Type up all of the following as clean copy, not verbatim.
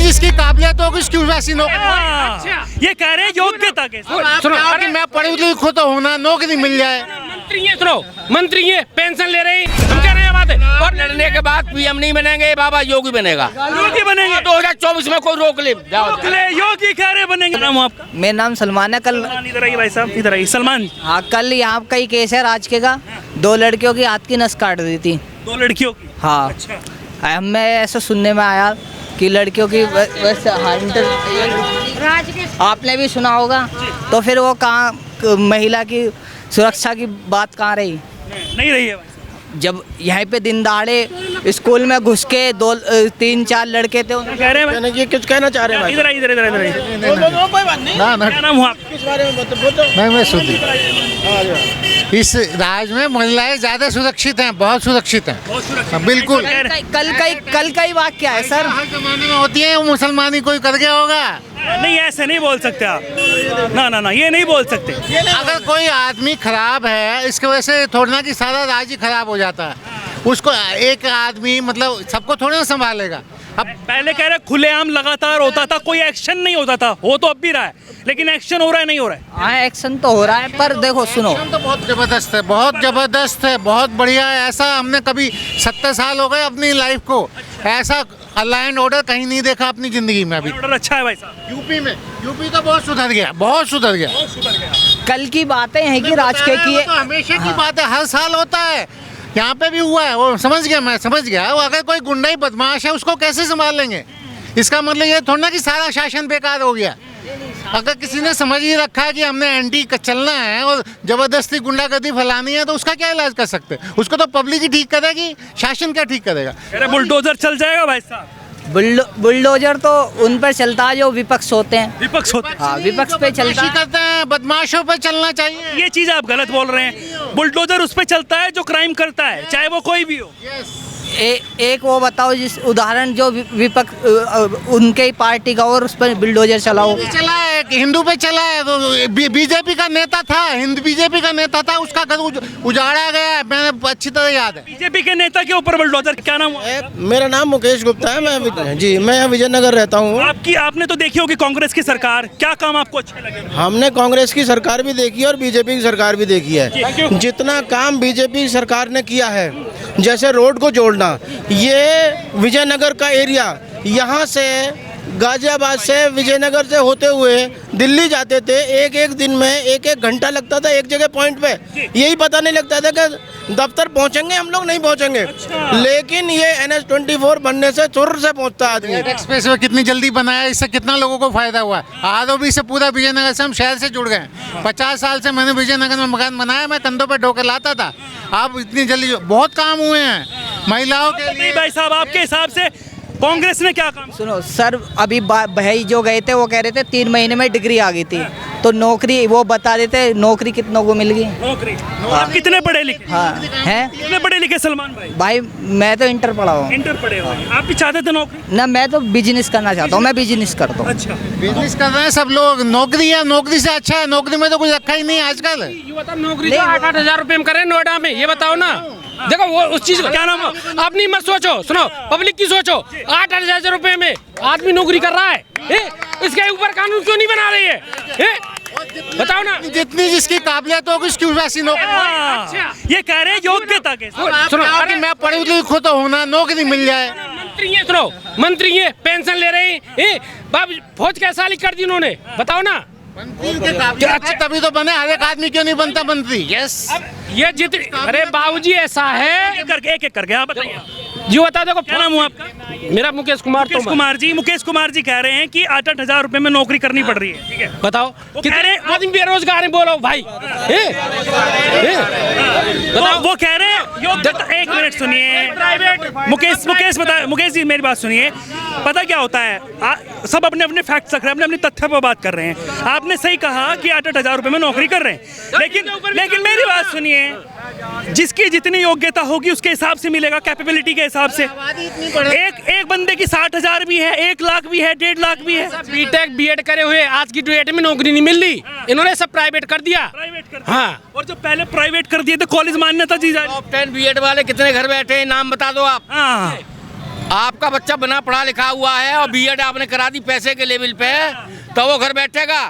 जिसकी काबिलियत होगी उसकी वैसी नौकरी। ये कह रहे हैं योग्यता के। सुनो कि मैं पढ़ी लिखूं तो होना नौकरी मिल जाए। मंत्री है, सुनो मंत्री है, पेंशन ले रहे हैं, हम कह रहे हैं बात है। और लड़ने के बाद पीएम नहीं बनेंगे बाबा, योगी बनेगा। योगी बनेंगे 2024 में, कोई रोक ले योगी कह रहे बनेंगे। नाम आपका? मेरा नाम सलमान है। कल इधर आइए भाई साहब, इधर आइए। सलमान, हाँ, कल यहाँ का ही केस है राजके का। 2 लड़कियों की हाथ की नस काट दी थी। 2 लड़कियों की? हाँ। हमें ऐसा सुनने में आया कि लड़कियों की वैसे आपने भी सुना होगा। तो फिर वो कहाँ महिला की सुरक्षा की बात कहाँ रही? नहीं रही है। जब यहाँ पे दिन दहाड़े स्कूल में घुस के 2-3-4 लड़के थे, कह रहे हैं ये कुछ कहना चाह रहे हैं। इधर इधर इधर इधर कोई बात नहीं। क्या नाम हुआ? किस बारे में मैं सुधी। इस राज्य में महिलाएं ज्यादा सुरक्षित हैं, बहुत सुरक्षित हैं। बिल्कुल। कल का ही वाक्य है सर। हर जमाने में होती है, वो मुसलमानी कोई कर गया होगा। नहीं, ऐसे नहीं बोल सकते आप। ना, ये नहीं बोल सकते। अगर कोई आदमी खराब है, इसकी वजह से थोड़ा ना कि सारा राज्य खराब हो जाता है। उसको एक आदमी मतलब सबको थोड़ा ना संभालेगा। अब पहले कह रहे खुलेआम लगातार होता था, कोई एक्शन नहीं होता था। हो तो अब भी रहा है, लेकिन एक्शन हो रहा है नहीं हो रहा है? हाँ, एक्शन तो हो रहा है, पर देखो सुनो, तो बहुत जबरदस्त है, बहुत जबरदस्त है, बहुत बढ़िया है। ऐसा हमने कभी 70 साल हो गए अपनी लाइफ को, ऐसा लॉ एंड ऑर्डर कहीं नहीं देखा अपनी जिंदगी में अभी। ऑर्डर अच्छा है भाई साहब। यूपी तो बहुत सुधर गया, बहुत सुधर गया। कल की बातें हैं कि राजके की तो हमेशा की बात है, हर साल होता है। यहाँ पे भी हुआ है, वो समझ गया, मैं समझ गया। वो अगर कोई गुंडा ही बदमाश है, उसको कैसे संभाल लेंगे? इसका मतलब ये थोड़ा ना कि सारा शासन बेकार हो गया। अगर किसी ने समझ ही रखा है कि हमने एंटी चलना है और जबरदस्ती गुंडागर्दी फैलानी है, तो उसका क्या इलाज कर सकते हैं? उसको तो पब्लिक ही ठीक करेगी, शासन क्या ठीक करेगा? अरे बुलडोजर चल जाएगा भाई साहब। बुलडोजर तो उन पर चलता है जो विपक्ष होते हैं। विपक्ष होते हैं। हाँ, विपक्ष पे चलता है। करते हैं, बदमाशों पे चलना चाहिए। ये चीज आप गलत बोल रहे हैं। बुलडोजर उस पे चलता है जो क्राइम करता है, चाहे वो कोई भी हो। एक वो बताओ जिस उदाहरण जो विपक्ष उनके ही पार्टी का, और उस पर बुलडोजर चलाओ। चला है, हिंदू पे चला है। तो बीजेपी का नेता था, बीजेपी का नेता था, उसका घर उजाड़ा गया है, मैंने अच्छी तरह याद है। बीजेपी के नेता के ऊपर बुलडोजर, क्या नाम हुआ? मेरा नाम मुकेश गुप्ता है। मैं विजयनगर रहता हूँ। आपने तो देखी होगी कांग्रेस की सरकार, क्या काम आपको अच्छे लगे? हमने कांग्रेस की सरकार भी देखी है और बीजेपी की सरकार भी देखी है। जितना काम बीजेपी की सरकार ने किया है, जैसे रोड को जोड़ना, ये विजयनगर का एरिया, यहाँ से गाजियाबाद से विजयनगर से होते हुए दिल्ली जाते थे, एक दिन में 1 घंटा लगता था एक जगह पॉइंट पे। यही पता नहीं लगता था कि दफ्तर पहुंचेंगे हम लोग, नहीं पहुंचेंगे। लेकिन ये NH24 बनने से चुर से पहुंचता आदमी। एक्सप्रेस वे कितनी जल्दी बनाया, इससे कितना लोगों को फायदा हुआ। ROB से पूरा विजयनगर से हम शहर से जुड़ गए। 50 साल से मैंने विजयनगर में मकान बनाया, मैं कंधों पे ढोकर लाता था। अब इतनी जल्दी बहुत काम हुए हैं महिलाओं के लिए। भाई साहब, आपके हिसाब से कांग्रेस ने क्या काम? सुनो सर, अभी भाई जो गए थे वो कह रहे थे 3 महीने में डिग्री आ गई थी, तो नौकरी वो बता देते नौकरी कितनों को मिल गई। नौकरी? आप कितने पढ़े लिखे? हाँ हैं। कितने पढ़े लिखे सलमान भाई? भाई मैं तो इंटर पढ़ा हूँ। इंटर पढ़े हो? आप भी चाहते थे नौकरी? ना, मैं तो बिजनेस करना चाहता हूँ। मैं बिजनेस करता हूँ। अच्छा, बिजनेस कर रहे हैं सब लोग। नौकरी है, नौकरी से अच्छा है, नौकरी में तो कुछ रखा ही नहीं आजकल। नौकरी तो 8-8 हजार रुपए में करे नोएडा में, ये बताओ ना। देखो वो उस चीज का क्या नाम है, अपनी मत सोचो, सुनो पब्लिक की सोचो। 8-8 हजार रुपए में आदमी नौकरी कर रहा है, इसके ऊपर कानून क्यों नहीं बना रही है? बताओ ना। जितनी जिसकी काबिलियत होगी उसकी वैसी नौकरी। ये कह रहे हैं योग्यता के। सुनो कि मैं पढ़ी लिखूं तो होना नौकरी मिल जाए। मंत्री है, सुनो मंत्री है, पेंशन ले रहे हैं, बाबू फौज कैसा साली कर दी उन्होंने, बताओ ना। तभी तो बने, हर एक आदमी क्यों नहीं बनता मंत्री? यस, ये जितनी, अरे बाबूजी ऐसा है, एक एक करके आप बताइए। जी बता, देखो क्या नाम हुआ आपका? मेरा मुकेश कुमार। मुकेश कुमार जी कह रहे हैं कि 8-8 हजार रुपए में नौकरी करनी पड़ रही है। ठीक है, बताओ कितने आदमी बेरोजगार है, बोलो भाई। बताओ, वो कह रहे हैं। एक मिनट सुनिए मुकेश जी, मेरी बात सुनिए। पता क्या होता है, सब अपने अपने फैक्ट्स रख रहे हैं, अपने अपने तथ्य पर बात कर रहे हैं। आपने सही कहा कि 8-8 हजार रुपए में नौकरी कर रहे हैं, लेकिन मेरी बात सुनिए, जिसकी जितनी योग्यता होगी उसके हिसाब से मिलेगा, कैपेबिलिटी के हिसाब से। एक बंदे की 60 हजार भी है, 1 लाख भी है, 1.5 लाख भी है। बीटेक बीएड करे हुए आज की डेट में नौकरी नहीं मिल रही, इन्होंने सब प्राइवेट कर दिया। हाँ, और जो पहले प्राइवेट कर दिए थे, कॉलेज मान्यता दी जाए। टॉप 10 बीएड वाले कितने घर बैठे हैं, नाम बता दो आप। हाँ, आपका बच्चा बिना पढ़ा लिखा हुआ है और बीएड आपने करा दी पैसे के लेवल पे, तो वो घर बैठेगा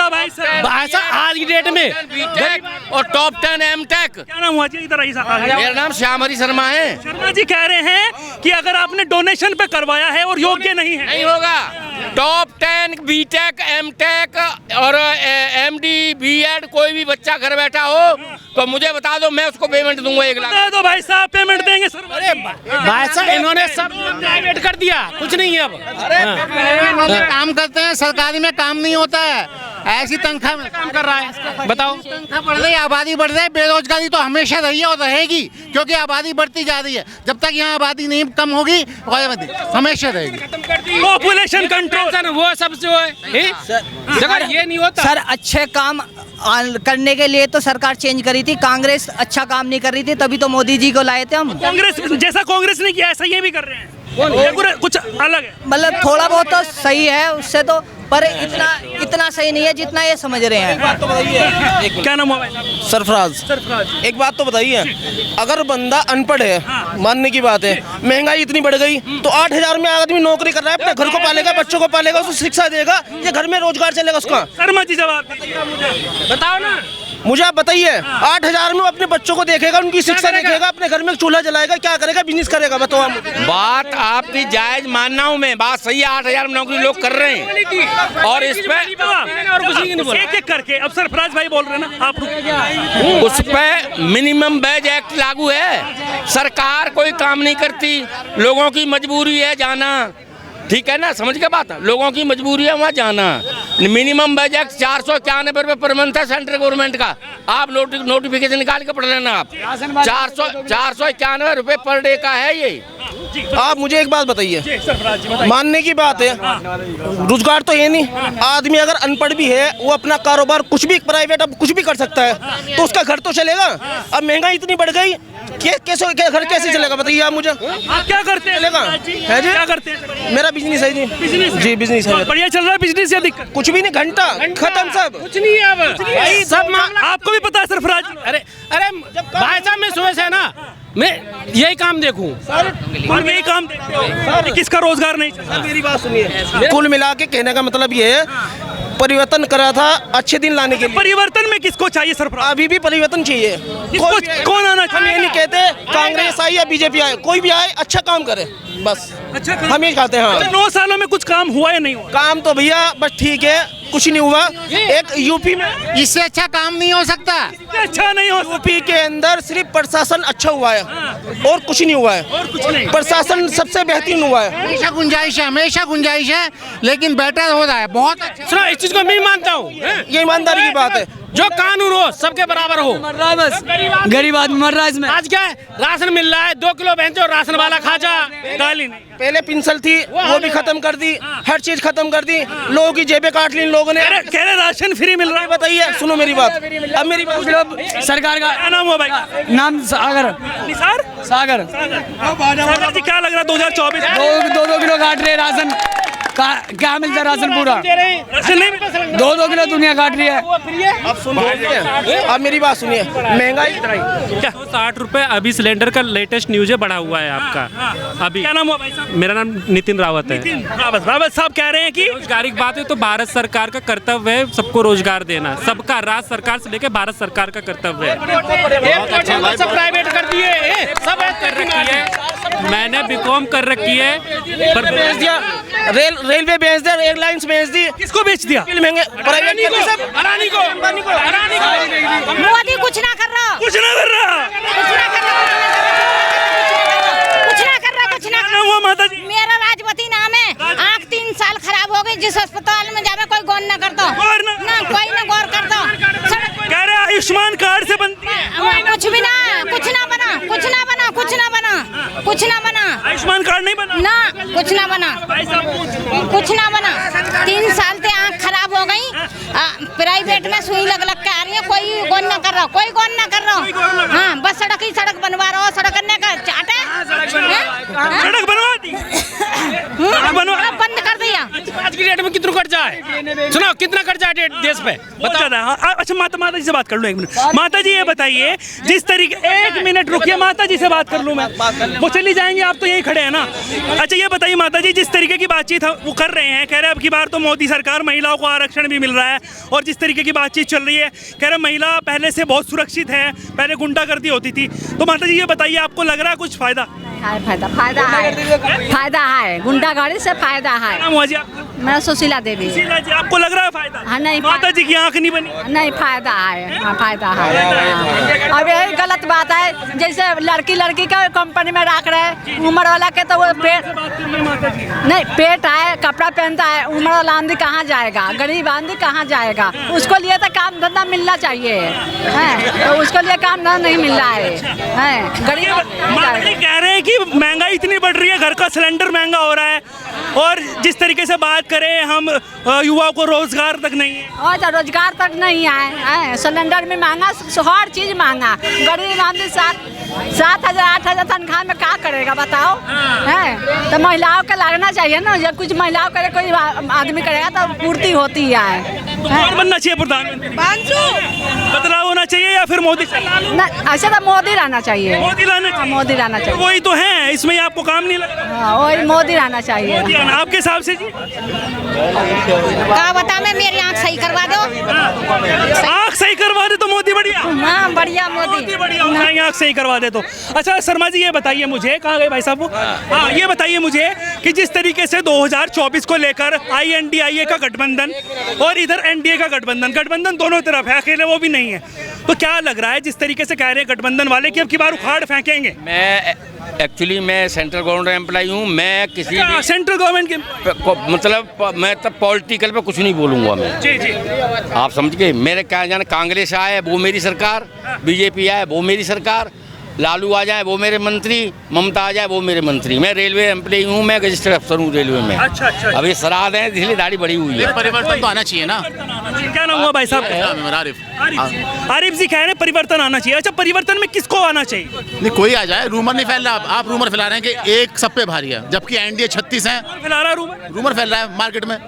भाई साहब। भाई साहब आज की डेट में बीटेक और टॉप 10 एमटेक। क्या नाम हुआ जी? इधर आइए साहब। मेरा नाम श्याम हरी शर्मा है। शर्मा जी कह रहे हैं कि अगर आपने डोनेशन पे करवाया है और योग्य नहीं है, नहीं होगा। टॉप 10 बीटेक एमटेक और एमडी बीएड कोई भी बच्चा घर बैठा हो तो मुझे बता दो, मैं उसको पेमेंट दूंगा 1 लाख। बता दो भाई साहब, पेमेंट देंगे सर। अरे भाई साहब इन्होंने सब प्राइवेट कर दिया, कुछ नहीं है अब। काम करते हैं, सरकारी में काम नहीं होता है, ऐसी तनख्वाह में काम कर रहा है, बताओ। तनख्वाह बढ़ रही है, आबादी बढ़ रही है, बेरोजगारी तो हमेशा रही है और रहेगी, क्योंकि आबादी बढ़ती जा रही है। जब तक यहाँ आबादी नहीं कम होगी, हमेशा रहेगी। पॉपुलेशन कंट्रोल वो सब जो है अगर ये नहीं होता। सर अच्छे काम करने के लिए तो सरकार चेंज करी थी, कांग्रेस अच्छा काम नहीं कर रही थी, तभी तो मोदी जी को लाए थे हम। कांग्रेस जैसा कांग्रेस ने किया ऐसा ये भी कर रहे हैं, ये कुछ अलग है। मतलब थोड़ा बहुत तो सही है उससे तो, पर इतना सही नहीं है जितना ये समझ रहे हैं। क्या नाम हुआ भाई साहब? सरफराज, एक बात तो बताइए, अगर बंदा अनपढ़ है, मानने की बात है, महंगाई इतनी बढ़ गई तो 8,000 में आदमी नौकरी कर रहा है, अपने घर को पालेगा, बच्चों को पालेगा, उसको शिक्षा देगा, ये घर में रोजगार चलेगा उसका। शर्मा जी जवाब बताओ ना, मुझे आप बताइए, 8,000 में अपने बच्चों को देखेगा, उनकी शिक्षा देखेगा, अपने घर में चूल्हा जलाएगा, क्या करेगा, बिजनेस करेगा, बताओ आप मुझे। बात आपकी जायज मानना हूँ मैं, बात सही है, 8,000 में नौकरी लोग कर रहे हैं और इस पे एक एक करके अब सरफराज भाई बोल रहे हैं ना, आप रुक। उस पे मिनिमम वेज एक्ट लागू है। सरकार कोई काम नहीं करती, लोगों की मजबूरी है जाना, ठीक है ना, समझ के बात, लोगों की मजबूरी है वहाँ जाना। मिनिमम वेज एक्ट 491 रुपये पर मंथ है सेंट्रल गवर्नमेंट का, आप नोटिफिकेशन निकाल के पढ़ लेना आप। 491 रुपये पर डे का है ये। आप मुझे एक बात बताइए, मानने की बात है, रोजगार तो ये नहीं, आदमी अगर अनपढ़ भी है वो अपना कारोबार कुछ भी प्राइवेट अब कुछ भी कर सकता है, तो उसका घर तो चलेगा। अब महंगाई इतनी बढ़ गई, कैसे घर कैसे चलेगा बताइए आप मुझे। आप क्या करते हैं? चलेगा है जी, क्या करते हैं? मेरा बिजनेस है जी। जी बिजनेस है, बढ़िया चल रहा है बिजनेस या दिक्कत? कुछ भी नहीं, घंटा खत्म सब, कुछ नहीं है अब भाई, सब आपको भी पता है सरफराज? अरे भाई साहब मैं सुबह से ना मैं यही काम देखूं और यही काम देखते हो, किसका रोजगार नहीं चल रहा? मेरी बात सुनिए, कुल मिला के कहने का मतलब ये है, परिवर्तन करा था अच्छे दिन लाने के लिए। परिवर्तन में किसको चाहिए सरफराज? अभी भी परिवर्तन चाहिए। कौन आना हम ये नहीं कहते कांग्रेस आए या बीजेपी आए, कोई भी आए अच्छा काम करे, बस अच्छा हम ये कहते हैं। हाँ 9 सालों में कुछ काम हुआ या नहीं हुआ? काम तो भैया बस ठीक है, कुछ नहीं हुआ। एक यूपी में इससे अच्छा काम नहीं हो सकता। अच्छा नहीं हो, यूपी के अंदर सिर्फ प्रशासन अच्छा हुआ है और कुछ नहीं हुआ है, और कुछ नहीं। प्रशासन सबसे बेहतरीन हुआ है। हमेशा गुंजाइश है, लेकिन बेटर हो रहा है, बहुत अच्छा। सुनो, इस चीज को मैं मानता हूँ, ये ईमानदारी की बात है, जो कानून हो सबके बराबर हो। गरीब आदमी मर रहा है इसमें। आज क्या है, राशन मिल रहा है, 2 किलो बेचो, राशन वाला खा जा, दाल ही नहीं। पहले पेंशन थी वो भी खत्म कर दी, हर चीज खत्म कर दी, लोगों की जेबें काट ली इन लोगों ने। कह रहे राशन फ्री मिल रहा है। बताइए, सुनो मेरी बात, अब मेरी बात, सरकार का क्या नाम हुआ भाई? नाम सागर। निसार सागर सागर जी, क्या लग रहा है 2024? 2 किलो काट रहे राशन, क्या मिलता है राशन पूरा? राशन नहीं मिलता? 2 किलो दुनिया काट रही है। अब सुनिए, अब मेरी बात सुनिए, महंगाई 60 रुपए अभी सिलेंडर का लेटेस्ट न्यूज है, बढ़ा हुआ है आपका अभी। क्या नाम हुआ भाई साहब? मेरा नाम नितिन रावत है। रावत साहब कह रहे हैं कि रोजगार की बात है तो भारत सरकार का कर्तव्य है सबको रोजगार देना, सबका, राज्य सरकार से लेकर भारत सरकार का कर्तव्य है। सब प्राइवेट कर दिए, सब कर रखी है, मैंने बीकॉम कर रखी है, पर बेच दिया, रेलवे बेच दिया, एयरलाइंस बेच दी, किसको बेच दिया? महंगे प्राइवेट अडानी को मोदी कुछ ना कर रहा, कुछ ना कर रहा। कुछ ना कर क्या नाम हुआ माता जी? मेरा राजवती नाम है। आँख 3 साल खराब हो गई, जिस अस्पताल में जावे कोई गौर न करता, गौर न- ना कोई ना गौर करता। कह रहे आयुष्मान कार्ड से बनती है। कुछ भी ना, कुछ ना बना, कुछ ना बना, कुछ ना बना, कुछ ना बना, आयुष्मान कार्ड नहीं बना ना कुछ ना बना, भाई साहब। कुछ ना बना। 3 साल से आँख खराब हो गई, प्राइवेट में सुई लग लग के आ रही है, कोई गौर न कर रहा, कोई गौर न कर रहा। हाँ, बस सड़क ही सड़क बनवा रहा हो, सड़क करने का चाट है। सड़क बनवा दी, बनवा अब बंद कर दिया। आज की डेट में कितनों कर्जा है? सुनो कितना कर्जा है देश पे बहुत ज्यादा। हाँ, अच्छा माता जी से बात कर लूँ 1 मिनट। माता जी ये बताइए, जिस तरीके 1 मिनट रुकिए, माता जी से बात कर लूँ मैं, वो चली जाएंगे, आप तो यही खड़े हैं ना। अच्छा ये बताइए माता जी, जिस तरीके की बातचीत वो कर रहे हैं, कह रहे हैं अब की बार तो मोदी सरकार महिलाओं को आरक्षण भी मिल रहा है, और जिस तरीके की बातचीत चल रही है, कह रहे महिला पहले से बहुत सुरक्षित है, पहले गुंडागर्दी होती थी। तो माता जी ये बताइए, आपको लग रहा है कुछ फायदा? फायदा है, गुंडागर्दी से फायदा है। नाम हुआ जी आपका? मैं सुशीला देवी। सुशीला जी, आपको लग रहा है फायदा? हाँ, नहीं, माता जी की आंख नहीं बनी? नहीं, फायदा है। हाँ, फायदा है। अब यही गलत बात है, जैसे लड़की का कंपनी में रख रहे, उम्र वाला के तो वो पेट नहीं, पेट है, कपड़ा पहनता है, उम्र वाला आंधी कहाँ जाएगा, गरीब आंधी कहाँ जाएगा? उसको लिए तो काम धंधा मिलना चाहिए, तो उसको लिए काम धंधा नहीं मिल रहा है। गरीब माता जी कह रहे हैं कि महंगाई इतनी बढ़ रही है, घर का सिलेंडर महंगा हो रहा है, और जिस तरीके से बात करें हम, युवाओं को रोजगार तक नहीं है। और तो रोजगार तक नहीं है, सिलेंडर में महंगा, हर चीज महंगा। गरीब आदमी 7,000 8,000 तनख्वाह में क्या करेगा बताओ? है तो महिलाओं का लगना चाहिए ना, जब कुछ महिलाओं करे कोई आदमी करेगा तो पूर्ति होती है। तो कौन बनना चाहिए प्रधानमंत्री? बदलाव होना चाहिए या फिर मोदी? ऐसे तो मोदी रहना चाहिए। मोदी लाना चाहिए? मोदी रहना चाहिए। वही तो है, इसमें आपको काम नहीं लग रहा? हाँ, वही मोदी रहना चाहिए। मोदी आना, आपके हिसाब से जी? क्या बता, मैं मेरी आँख सही करवा दो। आँख सही करवा दे तो मोदी बढ़िया? हाँ, बढ़िया मोदी बढ़िया, आँख सही करवा दे तो। अच्छा शर्मा जी ये बताइए मुझे, कहाँ गए भाई साहब वो? हाँ ये बताइए मुझे कि जिस तरीके से 2024 को लेकर INDIA का गठबंधन और इधर NDA का गठबंधन दोनों तरफ है, अकेले वो भी नहीं है, तो क्या लग रहा है जिस तरीके से कह रहे हैं गठबंधन वाले कि अब की बार उखाड़ फेंकेंगे? मैं सेंट्रल गवर्नमेंट एम्प्लॉई हूँ। मैं किसी भी सेंट्रल गवर्नमेंट के मतलब मैं तब पॉलिटिकल पे कुछ नहीं बोलूँगा मैं। जी जी, आप समझ गए, मेरे क्या जाने, कांग्रेस आए वो मेरी सरकार, BJP आए वो मेरी सरकार, लालू आ जाए वो मेरे मंत्री, ममता आ जाए वो मेरे मंत्री। मैं रेलवे एम्प्लॉई हूँ, मैं रजिस्टर्ड अफसर हूँ रेलवे में। अच्छा अच्छा। अभी श्राद्ध है इसलिए दाढ़ी बढ़ी हुई है। परिवर्तन तो आना चाहिए ना। क्या नाम हुआ भाई साहब? आरिफ जी कह रहे हैं परिवर्तन आना चाहिए। अच्छा परिवर्तन में किसको आना चाहिए? नहीं, कोई आ जाए, रूमर नहीं फैल रहा। आप रूमर फैला रहे हैं कि एक सब पे भारी है, जबकि NDA 36 है। फैला रहा रूमर फैल रहा है मार्केट में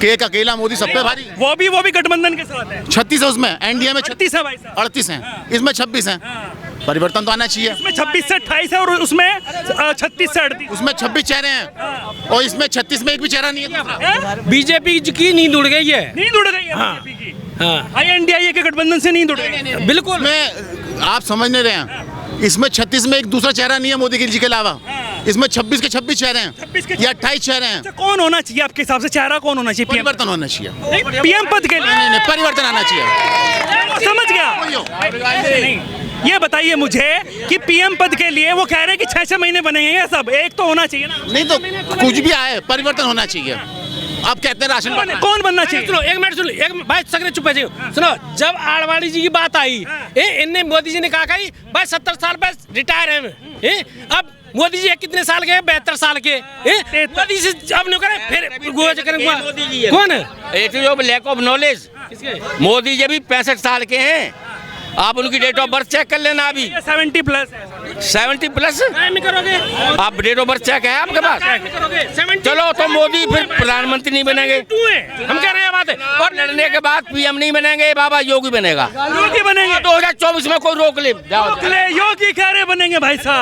कि एक अकेला मोदी सब पे भारी। वो भी गठबंधन के साथ है। 36 है उसमें, NDA में 36 है भाई साहब, 38 है, इसमें 26 है। परिवर्तन तो आना चाहिए। इसमें 26 से 28 है और उसमें 36 से 38। उसमें 26 चेहरे हैं और इसमें 36 में एक भी चेहरा नहीं है। बीजेपी की नींद उड़ गई है। नींद उड़ गई है बीजेपी की। INDIA के गठबंधन से नींद उड़ गई। बिल्कुल। इसमें आप समझ नहीं रहे हैं, इसमें 36 में एक दूसरा चेहरा नहीं है मोदी जी के अलावा। इसमें 26 के 26 चेहरे हैं या 28 चेहरे हैं। कौन होना चाहिए आपके हिसाब से चेहरा? कौन होना चाहिए? परिवर्तन होना चाहिए PM पद के लिए। नहीं, परिवर्तन आना चाहिए। समझ गया। ये बताइए मुझे कि PM पद के लिए वो कह रहे हैं कि 6-6 महीने बनेंगे, ये सब एक तो होना चाहिए ना। नहीं तो कुछ भी आए, परिवर्तन होना चाहिए। आप कहते हैं राशन कौन बनना चाहिए? सुनो एक मिनट, सुनो एक भाई, सकरे चुप है जी। सुनो, जब आडवाणी जी की बात आई, इनने मोदी जी ने कहा भाई 70 साल पे रिटायर है। अब मोदी जी कितने साल के? 72 साल के। मोदी जी अब नहीं करे फिर कौन है? Lack of knowledge. Modi ji भी 65 साल के हैं। आप उनकी डेट ऑफ बर्थ चेक कर लेना। अभी 70 प्लस। 70 प्लस करोगे आप? डेट ऑफ बर्थ चेक है आपके पास? चलो तो मोदी फिर प्रधानमंत्री नहीं बनेंगे। हम कह रहे हैं बात है। और लड़ने के बाद PM नहीं बनेंगे, बाबा योगी बनेगा। योगी बनेंगे 2024 में, कोई रोक ले। योगी कह रहे बनेंगे भाई साहब।